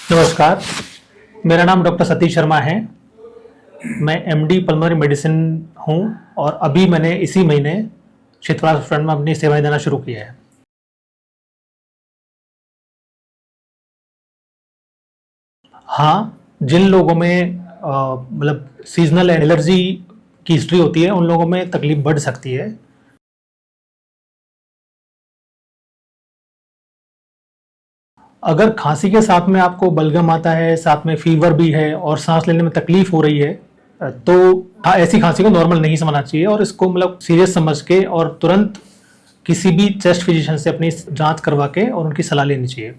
नमस्कार, मेरा नाम डॉक्टर सतीश शर्मा है। मैं एमडी पल्मोनरी मेडिसिन हूँ और अभी मैंने इसी महीने क्षेत्रपाल हॉस्पिटल में अपनी सेवाएं देना शुरू की है। हाँ, जिन लोगों में मतलब सीजनल एलर्जी की हिस्ट्री होती है, उन लोगों में तकलीफ बढ़ सकती है। अगर खांसी के साथ में आपको बलगम आता है, साथ में फीवर भी है और सांस लेने में तकलीफ हो रही है, तो हाँ, ऐसी खांसी को नॉर्मल नहीं समझना चाहिए और इसको मतलब सीरियस समझ के और तुरंत किसी भी चेस्ट फिजिशियन से अपनी जांच करवा के और उनकी सलाह लेनी चाहिए।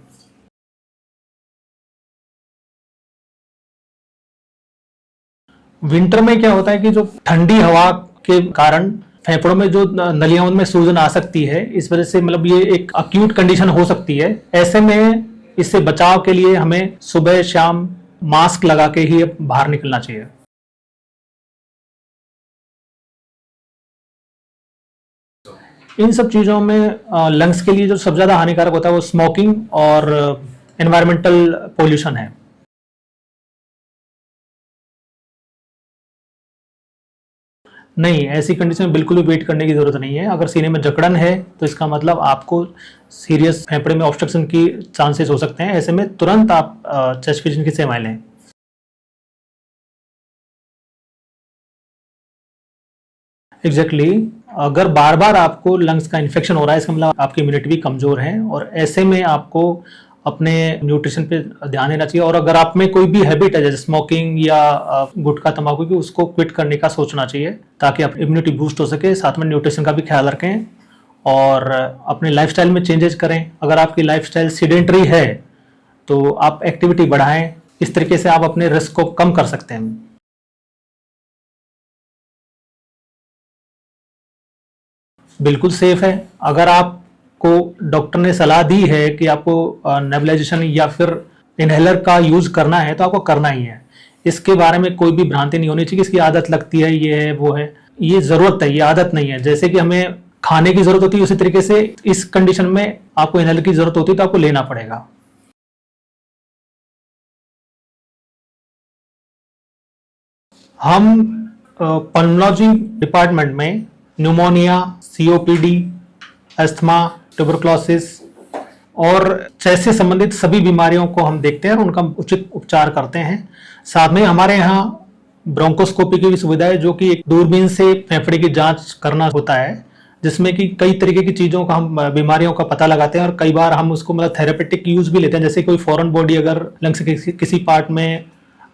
विंटर में क्या होता है कि जो ठंडी हवा के कारण फेफड़ों में जो नलियां उनमें सूजन आ सकती है, इस वजह से मतलब ये एक अक्यूट कंडीशन हो सकती है। ऐसे में इससे बचाव के लिए हमें सुबह शाम मास्क लगा के ही बाहर निकलना चाहिए। इन सब चीज़ों में लंग्स के लिए जो सबसे ज़्यादा हानिकारक होता है वो स्मोकिंग और एनवायरमेंटल पोल्यूशन है। नहीं, ऐसी कंडीशन में बिल्कुल भी वेट करने की ज़रूरत नहीं है। अगर सीने में जकड़न है तो इसका मतलब आपको सीरियस फेफड़े में ऑब्स्ट्रक्शन की चांसेस हो सकते हैं। ऐसे में तुरंत आप चेस्ट फिजिशियन की सेवाएं लें। एग्जैक्टली अगर बार बार आपको लंग्स का इन्फेक्शन हो रहा है, इसका मतलब आपकी इम्यूनिटी भी कमज़ोर है और ऐसे में आपको अपने न्यूट्रिशन पे ध्यान देना चाहिए। और अगर आप में कोई भी हैबिट है जैसे स्मोकिंग या गुटखा तंबाकू की, उसको क्विट करने का सोचना चाहिए ताकि आप इम्यूनिटी बूस्ट हो सके। साथ में न्यूट्रिशन का भी ख्याल रखें और अपने लाइफस्टाइल में चेंजेस करें। अगर आपकी लाइफस्टाइल सीडेंटरी है तो आप एक्टिविटी बढ़ाएं। इस तरीके से आप अपने रिस्क को कम कर सकते हैं। बिल्कुल सेफ है। अगर आपको डॉक्टर ने सलाह दी है कि आपको नेबुलाइजेशन या फिर इनहेलर का यूज करना है तो आपको करना ही है। इसके बारे में कोई भी भ्रांति नहीं होनी चाहिए कि इसकी आदत लगती है, ये है वो है। ये जरूरत है, ये आदत नहीं है। जैसे कि हमें खाने की जरूरत होती है, उसी तरीके से इस कंडीशन में आपको इनहेलर की जरूरत होती है तो आपको लेना पड़ेगा। हम पल्मोनोलॉजी डिपार्टमेंट में न्यूमोनिया, सीओपीडी, अस्थमा, ट्यूबरक्लोसिस और चेस्ट से संबंधित सभी बीमारियों को हम देखते हैं और उनका उचित उपचार करते हैं। साथ में हमारे यहाँ ब्रोंकोस्कोपी की भी सुविधा है, जो कि एक दूरबीन से फेफड़े की जांच करना होता है, जिसमें कि कई तरीके की चीज़ों का हम बीमारियों का पता लगाते हैं और कई बार हम उसको मतलब थेरेपेटिक यूज भी लेते हैं। जैसे कोई फॉरेन बॉडी अगर लंग्स के किसी पार्ट में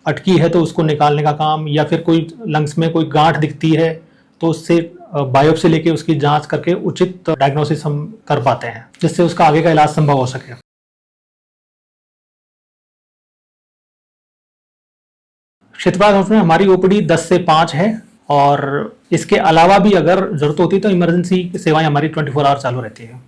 अटकी है तो उसको निकालने का काम, या फिर कोई लंग्स में कोई गांठ दिखती है तो उससे बायोप्सी लेके उसकी जांच करके उचित डायग्नोसिस हम कर पाते हैं, जिससे उसका आगे का इलाज संभव हो सके। क्षेत्रपाल हॉस्पिटल में हमारी ओपीडी 10 से 5 है और इसके अलावा भी अगर जरूरत होती है तो इमरजेंसी सेवाएं हमारी 24 आवर चालू रहती है।